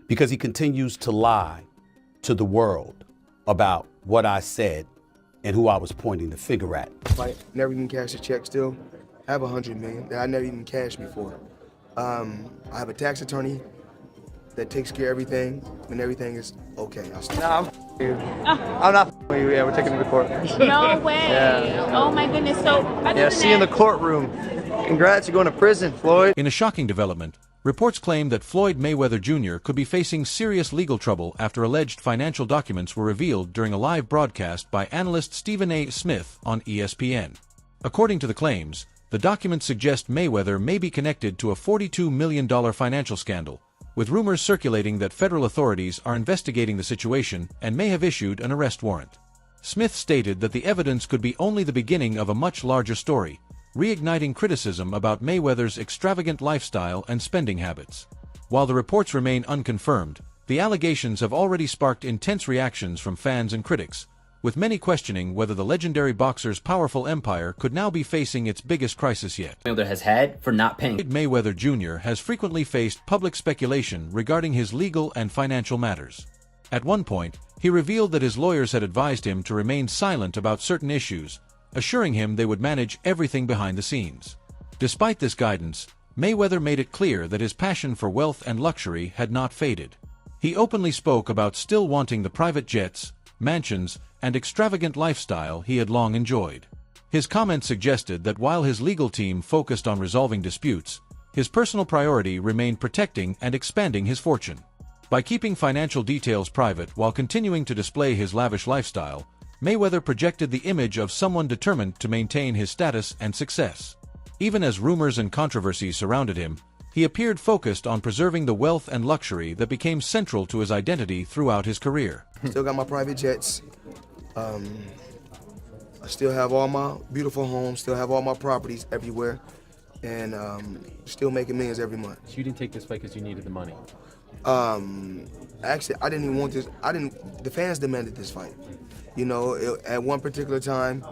because he continues to lie to the world about what I said and who I was pointing the finger at. Like, never even cashed a check still. I have $100 million that I never even cashed before. I have a tax attorney that takes care of everything, and everything is okay. Nah, I'm not with you. Yeah, we're taking him to court. No way. Yeah. Oh my goodness. So Yeah, see you in the courtroom. Congrats, you're going to prison, Floyd. In a shocking development, reports claim that Floyd Mayweather Jr. could be facing serious legal trouble after alleged financial documents were revealed during a live broadcast by analyst Stephen A. Smith on ESPN. According to the claims, the documents suggest Mayweather may be connected to a $42 million financial scandal, with rumors circulating that federal authorities are investigating the situation and may have issued an arrest warrant. Smith stated that the evidence could be only the beginning of a much larger story, reigniting criticism about Mayweather's extravagant lifestyle and spending habits. While the reports remain unconfirmed, the allegations have already sparked intense reactions from fans and critics, with many questioning whether the legendary boxer's powerful empire could now be facing its biggest crisis yet. Mayweather has had for not paying. Floyd Mayweather Jr. has frequently faced public speculation regarding his legal and financial matters. At one point, he revealed that his lawyers had advised him to remain silent about certain issues, assuring him they would manage everything behind the scenes. Despite this guidance, Mayweather made it clear that his passion for wealth and luxury had not faded. He openly spoke about still wanting the private jets, mansions, and extravagant lifestyle he had long enjoyed. His comments suggested that while his legal team focused on resolving disputes, his personal priority remained protecting and expanding his fortune. By keeping financial details private while continuing to display his lavish lifestyle, Mayweather projected the image of someone determined to maintain his status and success. Even as rumors and controversies surrounded him, he appeared focused on preserving the wealth and luxury that became central to his identity throughout his career. Still got my private jets. I still have all my beautiful homes, still have all my properties everywhere, and still making millions every month. So you didn't take this fight because you needed the money? Actually, I didn't even want this. The fans demanded this fight. You know, at one particular time,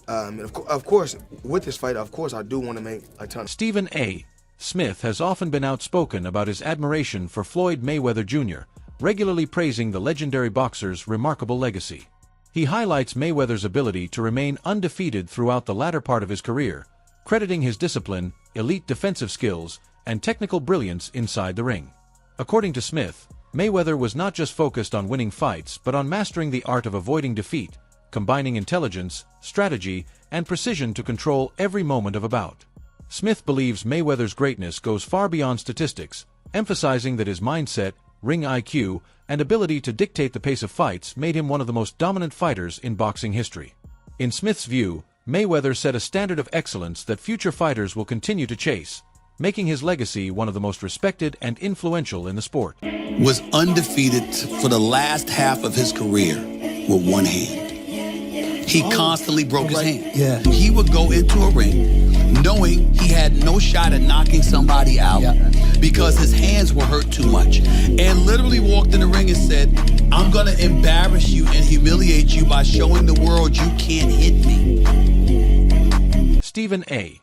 and of course, with this fight, of course, I do want to make a ton. Stephen A. Smith has often been outspoken about his admiration for Floyd Mayweather Jr., regularly praising the legendary boxer's remarkable legacy. He highlights Mayweather's ability to remain undefeated throughout the latter part of his career, crediting his discipline, elite defensive skills, and technical brilliance inside the ring. According to Smith, Mayweather was not just focused on winning fights but on mastering the art of avoiding defeat, combining intelligence, strategy, and precision to control every moment of a bout. Smith believes Mayweather's greatness goes far beyond statistics, emphasizing that his mindset, ring IQ, and ability to dictate the pace of fights made him one of the most dominant fighters in boxing history. In Smith's view, Mayweather set a standard of excellence that future fighters will continue to chase, making his legacy one of the most respected and influential in the sport. Was undefeated for the last half of his career with one hand. He constantly broke his hand. Yeah. He would go into a ring knowing he had no shot at knocking somebody out because his hands were hurt too much, and literally walked in the ring and said, I'm going to embarrass you and humiliate you by showing the world you can't hit me. Stephen A.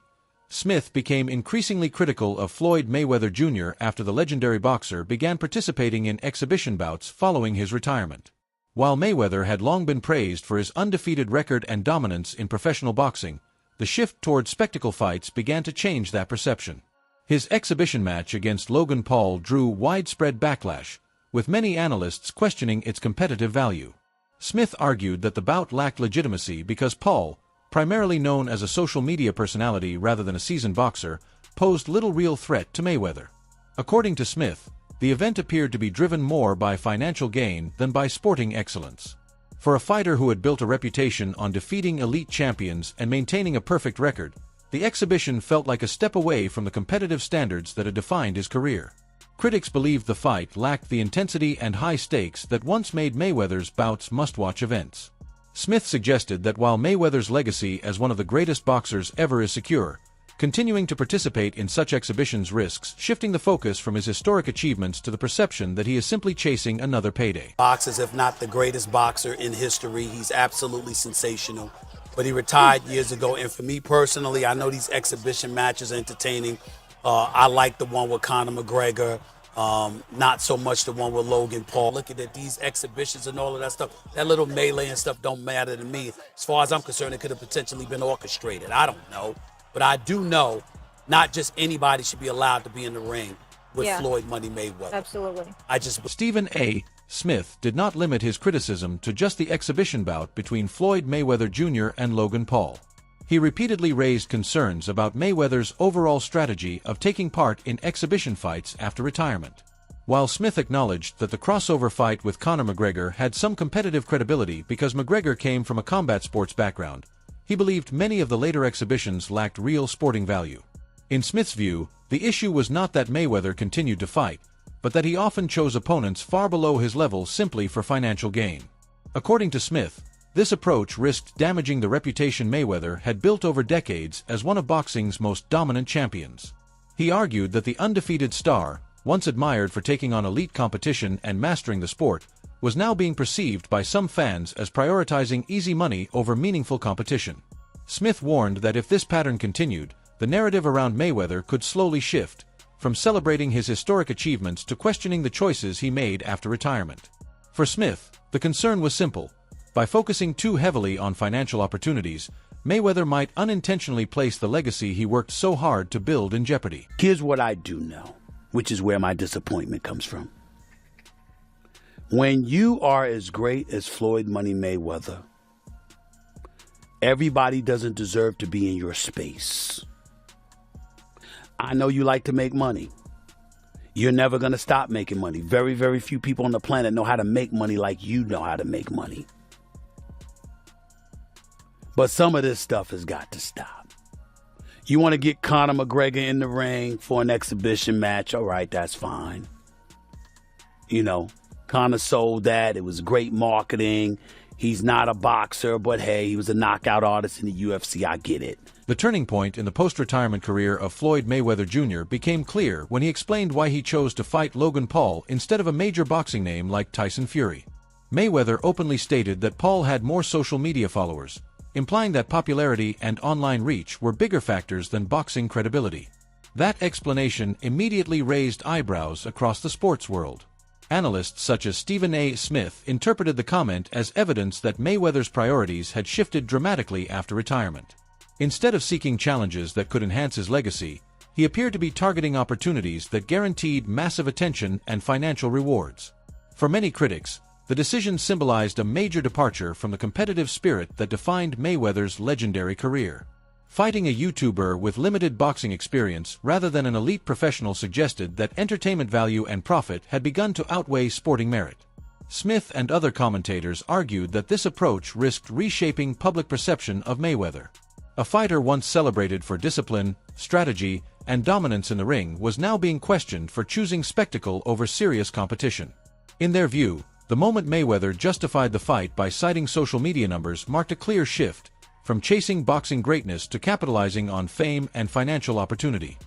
Smith became increasingly critical of Floyd Mayweather Jr. after the legendary boxer began participating in exhibition bouts following his retirement. While Mayweather had long been praised for his undefeated record and dominance in professional boxing, the shift toward spectacle fights began to change that perception. His exhibition match against Logan Paul drew widespread backlash, with many analysts questioning its competitive value. Smith argued that the bout lacked legitimacy because Paul, primarily known as a social media personality rather than a seasoned boxer, posed little real threat to Mayweather. According to Smith, the event appeared to be driven more by financial gain than by sporting excellence. For a fighter who had built a reputation on defeating elite champions and maintaining a perfect record, the exhibition felt like a step away from the competitive standards that had defined his career. Critics believed the fight lacked the intensity and high stakes that once made Mayweather's bouts must-watch events. Smith suggested that while Mayweather's legacy as one of the greatest boxers ever is secure, continuing to participate in such exhibitions risks shifting the focus from his historic achievements to the perception that he is simply chasing another payday. Boxers, if not the greatest boxer in history. He's absolutely sensational. But he retired years ago, and for me personally, I know these exhibition matches are entertaining. I like the one with Conor McGregor. Not so much the one with Logan Paul. Looking at these exhibitions and all of that stuff, that little melee and stuff don't matter to me. As far as I'm concerned, it could have potentially been orchestrated. I don't know. But I do know not just anybody should be allowed to be in the ring with Floyd Money Mayweather. Absolutely. Stephen A. Smith did not limit his criticism to just the exhibition bout between Floyd Mayweather Jr. and Logan Paul. He repeatedly raised concerns about Mayweather's overall strategy of taking part in exhibition fights after retirement. While Smith acknowledged that the crossover fight with Conor McGregor had some competitive credibility because McGregor came from a combat sports background, he believed many of the later exhibitions lacked real sporting value. In Smith's view, the issue was not that Mayweather continued to fight, but that he often chose opponents far below his level simply for financial gain. According to Smith, this approach risked damaging the reputation Mayweather had built over decades as one of boxing's most dominant champions. He argued that the undefeated star, once admired for taking on elite competition and mastering the sport, was now being perceived by some fans as prioritizing easy money over meaningful competition. Smith warned that if this pattern continued, the narrative around Mayweather could slowly shift, from celebrating his historic achievements to questioning the choices he made after retirement. For Smith, the concern was simple. By focusing too heavily on financial opportunities, Mayweather might unintentionally place the legacy he worked so hard to build in jeopardy. Here's what I do know, which is where my disappointment comes from. When you are as great as Floyd Money Mayweather, everybody doesn't deserve to be in your space. I know you like to make money. You're never going to stop making money. Very, very few people on the planet know how to make money like you know how to make money. But some of this stuff has got to stop. You want to get Conor McGregor in the ring for an exhibition match? All right, that's fine. You know, Conor sold that. It was great marketing. He's not a boxer, but hey, he was a knockout artist in the UFC. I get it. The turning point in the post-retirement career of Floyd Mayweather Jr. became clear when he explained why he chose to fight Logan Paul instead of a major boxing name like Tyson Fury. Mayweather openly stated that Paul had more social media followers, implying that popularity and online reach were bigger factors than boxing credibility. That explanation immediately raised eyebrows across the sports world. Analysts such as Stephen A. Smith interpreted the comment as evidence that Mayweather's priorities had shifted dramatically after retirement. Instead of seeking challenges that could enhance his legacy, he appeared to be targeting opportunities that guaranteed massive attention and financial rewards. For many critics, the decision symbolized a major departure from the competitive spirit that defined Mayweather's legendary career. Fighting a YouTuber with limited boxing experience rather than an elite professional suggested that entertainment value and profit had begun to outweigh sporting merit. Smith and other commentators argued that this approach risked reshaping public perception of Mayweather. A fighter once celebrated for discipline, strategy, and dominance in the ring was now being questioned for choosing spectacle over serious competition. In their view, the moment Mayweather justified the fight by citing social media numbers marked a clear shift, from chasing boxing greatness to capitalizing on fame and financial opportunity.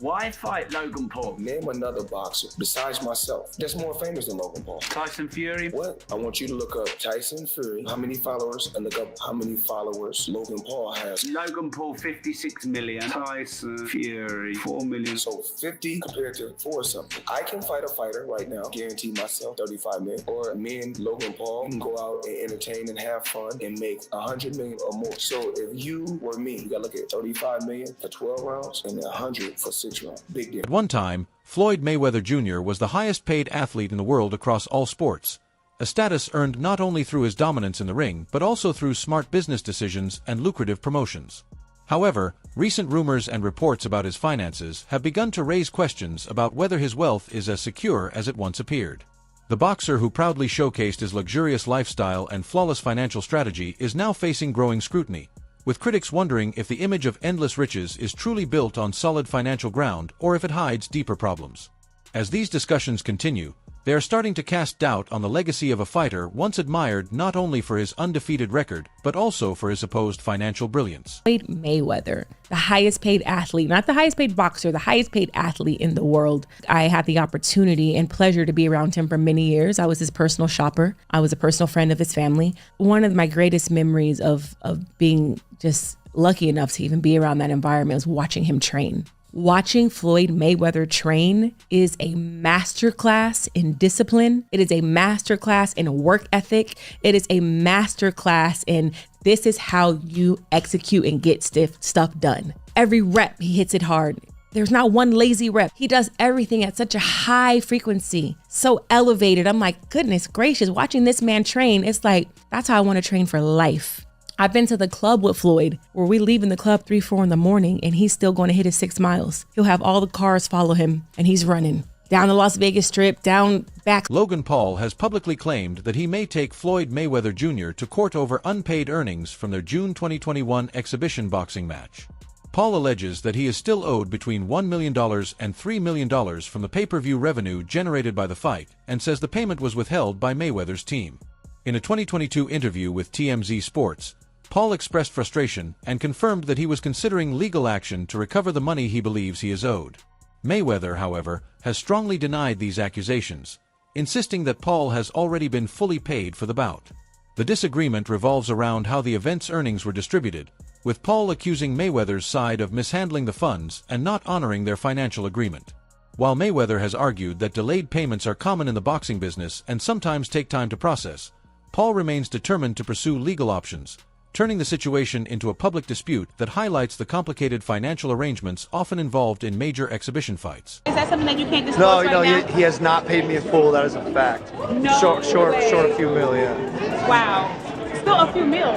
Why fight Logan Paul? Name another boxer besides myself that's more famous than Logan Paul. Tyson Fury? What? I want you to look up Tyson Fury, how many followers, and look up how many followers Logan Paul has. Logan Paul, 56 million. Tyson Fury, 4 million. So 50 compared to 4 something. I can fight a fighter right now, guarantee myself 35 million. Or me and Logan Paul can go out and entertain and have fun and make 100 million or more. So if you were me, you gotta look at 35 million for 12 rounds and 100 for 6 rounds. Big deal. At one time, Floyd Mayweather Jr. was the highest-paid athlete in the world across all sports, a status earned not only through his dominance in the ring but also through smart business decisions and lucrative promotions. However, recent rumors and reports about his finances have begun to raise questions about whether his wealth is as secure as it once appeared. The boxer who proudly showcased his luxurious lifestyle and flawless financial strategy is now facing growing scrutiny, with critics wondering if the image of endless riches is truly built on solid financial ground or if it hides deeper problems. As these discussions continue, they are starting to cast doubt on the legacy of a fighter once admired not only for his undefeated record, but also for his supposed financial brilliance. Floyd Mayweather, the highest paid athlete, not the highest paid boxer, the highest paid athlete in the world. I had the opportunity and pleasure to be around him for many years. I was his personal shopper. I was a personal friend of his family. One of my greatest memories of being just lucky enough to even be around that environment was watching him train. Watching Floyd Mayweather train is a masterclass in discipline. It is a masterclass in work ethic. It is a masterclass in this is how you execute and get stuff done. Every rep, he hits it hard. There's not one lazy rep. He does everything at such a high frequency, so elevated. I'm like, goodness gracious, watching this man train, it's like, that's how I want to train for life. I've been to the club with Floyd where we leave in the club 3, 4 in the morning and he's still going to hit his 6 miles. He'll have all the cars follow him and he's running down the Las Vegas Strip, down back. Logan Paul has publicly claimed that he may take Floyd Mayweather Jr. to court over unpaid earnings from their June 2021 exhibition boxing match. Paul alleges that he is still owed between $1 million and $3 million from the pay-per-view revenue generated by the fight and says the payment was withheld by Mayweather's team. In a 2022 interview with TMZ Sports, Paul expressed frustration and confirmed that he was considering legal action to recover the money he believes he is owed. Mayweather, however, has strongly denied these accusations, insisting that Paul has already been fully paid for the bout. The disagreement revolves around how the event's earnings were distributed, with Paul accusing Mayweather's side of mishandling the funds and not honoring their financial agreement. While Mayweather has argued that delayed payments are common in the boxing business and sometimes take time to process, Paul remains determined to pursue legal options, turning the situation into a public dispute that highlights the complicated financial arrangements often involved in major exhibition fights. Is that something that you can't disclose right now? He has not paid me in full. That is a fact. No Short way. a few mil, yeah. Wow. Still a few mil.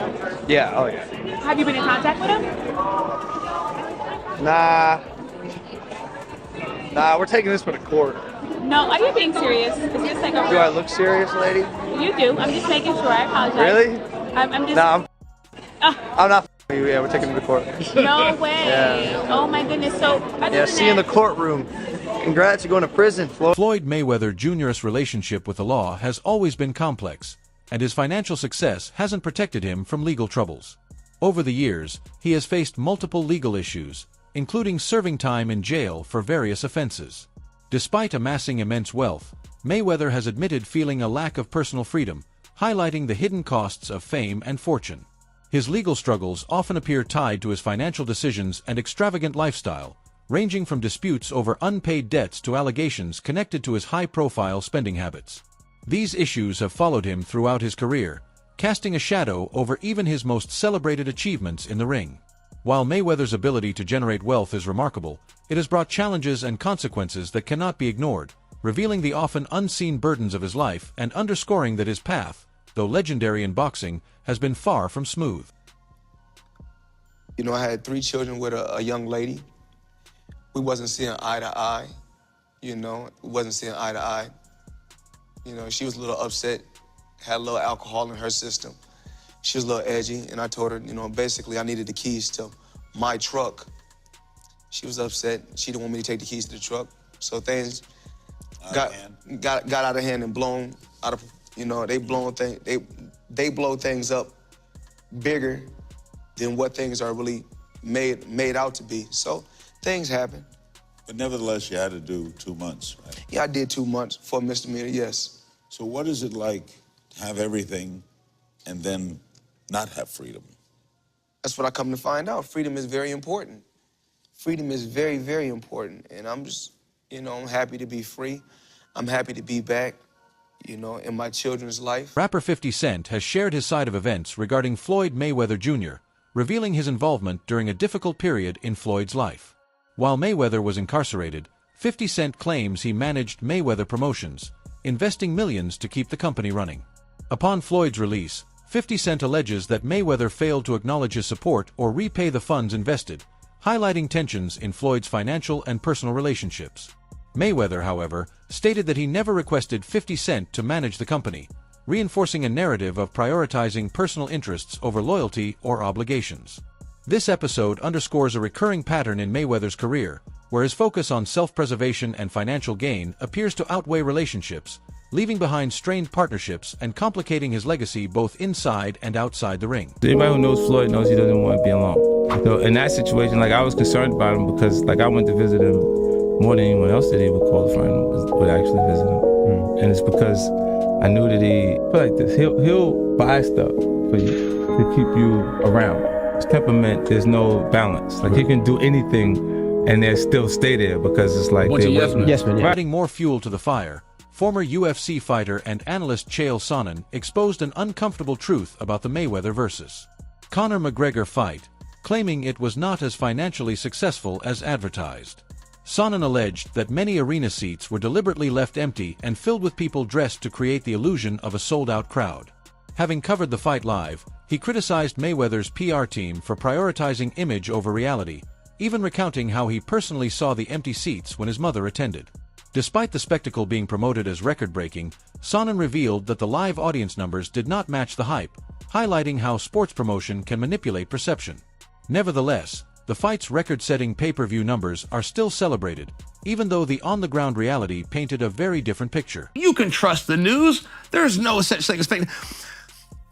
Yeah, oh yeah. Have you been in contact with him? Nah, we're taking this one to court. No, are you being serious? Is this like a... Do I look serious, lady? You do. I'm just making sure. I apologize. Really? I'm just... Nah, I'm not f***ing you. Yeah, we're taking him to court. No way. Yeah. Oh my goodness. So, Yeah, see you in the courtroom. Congrats, you're going to prison, Floyd. Floyd Mayweather Jr.'s relationship with the law has always been complex, and his financial success hasn't protected him from legal troubles. Over the years, he has faced multiple legal issues, including serving time in jail for various offenses. Despite amassing immense wealth, Mayweather has admitted feeling a lack of personal freedom, highlighting the hidden costs of fame and fortune. His legal struggles often appear tied to his financial decisions and extravagant lifestyle, ranging from disputes over unpaid debts to allegations connected to his high-profile spending habits. These issues have followed him throughout his career, casting a shadow over even his most celebrated achievements in the ring. While Mayweather's ability to generate wealth is remarkable, it has brought challenges and consequences that cannot be ignored, revealing the often unseen burdens of his life and underscoring that his path, though legendary in boxing, has been far from smooth. You know, I had 3 children with a young lady. We wasn't seeing eye to eye, you know, we wasn't seeing eye to eye. You know, she was a little upset, had a little alcohol in her system. She was a little edgy, and I told her, you know, basically I needed the keys to my truck. She was upset. She didn't want me to take the keys to the truck. So things got out of hand and blown out of, you know, they blow things up bigger than what things are really made out to be. So things happen. But nevertheless, you had to do 2 months, right? Yeah, I did 2 months for a misdemeanor, yes. So what is it like to have everything and then not have freedom? That's what I come to find out. Freedom is very important. Freedom is very, very important. And I'm just, you know, I'm happy to be free. I'm happy to be back, you know, in my children's life. Rapper 50 Cent has shared his side of events regarding Floyd Mayweather Jr., revealing his involvement during a difficult period in Floyd's life. While Mayweather was incarcerated, 50 Cent claims he managed Mayweather Promotions, investing millions to keep the company running. Upon Floyd's release, 50 Cent alleges that Mayweather failed to acknowledge his support or repay the funds invested, highlighting tensions in Floyd's financial and personal relationships. Mayweather, however, stated that he never requested 50 Cent to manage the company, reinforcing a narrative of prioritizing personal interests over loyalty or obligations. This episode underscores a recurring pattern in Mayweather's career, where his focus on self-preservation and financial gain appears to outweigh relationships, leaving behind strained partnerships and complicating his legacy both inside and outside the ring. Anybody who knows Floyd knows he doesn't want to be alone. So in that situation, like, I was concerned about him because, like, I went to visit him more than anyone else that he would call a friend would actually visit him. And it's because I knew that he put like this. He'll buy stuff for you to keep you around. His temperament, there's no balance. Like, he can do anything and they still stay there because it's like they're Yes, man. Adding more fuel to the fire, former UFC fighter and analyst Chael Sonnen exposed an uncomfortable truth about the Mayweather versus Conor McGregor fight, claiming it was not as financially successful as advertised. Sonnen alleged that many arena seats were deliberately left empty and filled with people dressed to create the illusion of a sold-out crowd. Having covered the fight live, he criticized Mayweather's PR team for prioritizing image over reality, even recounting how he personally saw the empty seats when his mother attended. Despite the spectacle being promoted as record-breaking, Sonnen revealed that the live audience numbers did not match the hype, highlighting how sports promotion can manipulate perception. Nevertheless, the fight's record-setting pay-per-view numbers are still celebrated, even though the on-the-ground reality painted a very different picture. You can trust the news. There's no such thing as fake.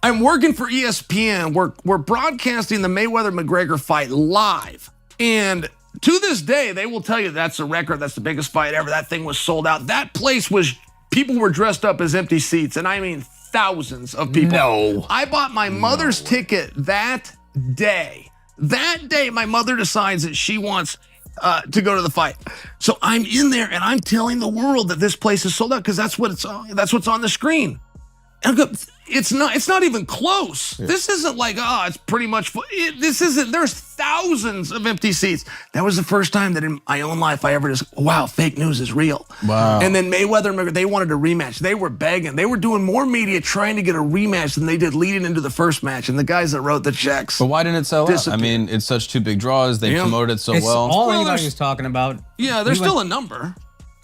I'm working for ESPN. We're broadcasting the Mayweather-McGregor fight live. And to this day, they will tell you that's a record. That's the biggest fight ever. That thing was sold out. That place was, people were dressed up as empty seats. And I mean thousands of people. No. I bought my mother's ticket that day. That day, my mother decides that she wants to go to the fight. So I'm in there and I'm telling the world that this place is sold out because that's what's on the screen. And I go, it's not even close. Yeah. This isn't like, it's pretty much full. This isn't, there's thousands of empty seats. That was the first time that in my own life I ever just, wow, fake news is real. Wow. And then Mayweather, they wanted a rematch. They were begging. They were doing more media trying to get a rematch than they did leading into the first match. And the guys that wrote the checks. But why didn't it sell out? I mean, it's such two big draws. They promoted it so well. All anybody was talking about. Yeah, there's still a number.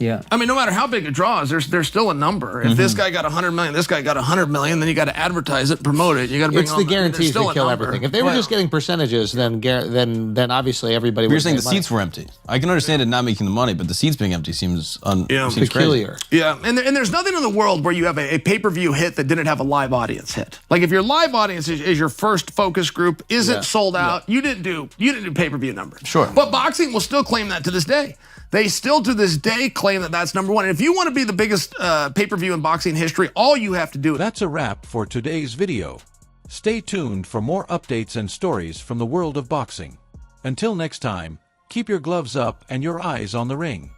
Yeah. I mean, no matter how big it draws, there's still a number. If this guy got 100 million, this guy got 100 million, then you got to advertise it, promote it. You got to bring. It's the guarantees that kill everything. If they were just getting percentages, then obviously everybody would. You're saying the seats were empty. I can understand it not making the money, but the seats being empty seems peculiar. Crazy. Yeah, and there's nothing in the world where you have a pay-per-view hit that didn't have a live audience hit. Like if your live audience is your first focus group, isn't sold out, you didn't do pay-per-view numbers. Sure. But boxing will still claim that to this day. They still to this day claim that that's number one. And if you want to be the biggest pay-per-view in boxing history, all you have to do. That's a wrap for today's video. Stay tuned for more updates and stories from the world of boxing. Until next time, keep your gloves up and your eyes on the ring.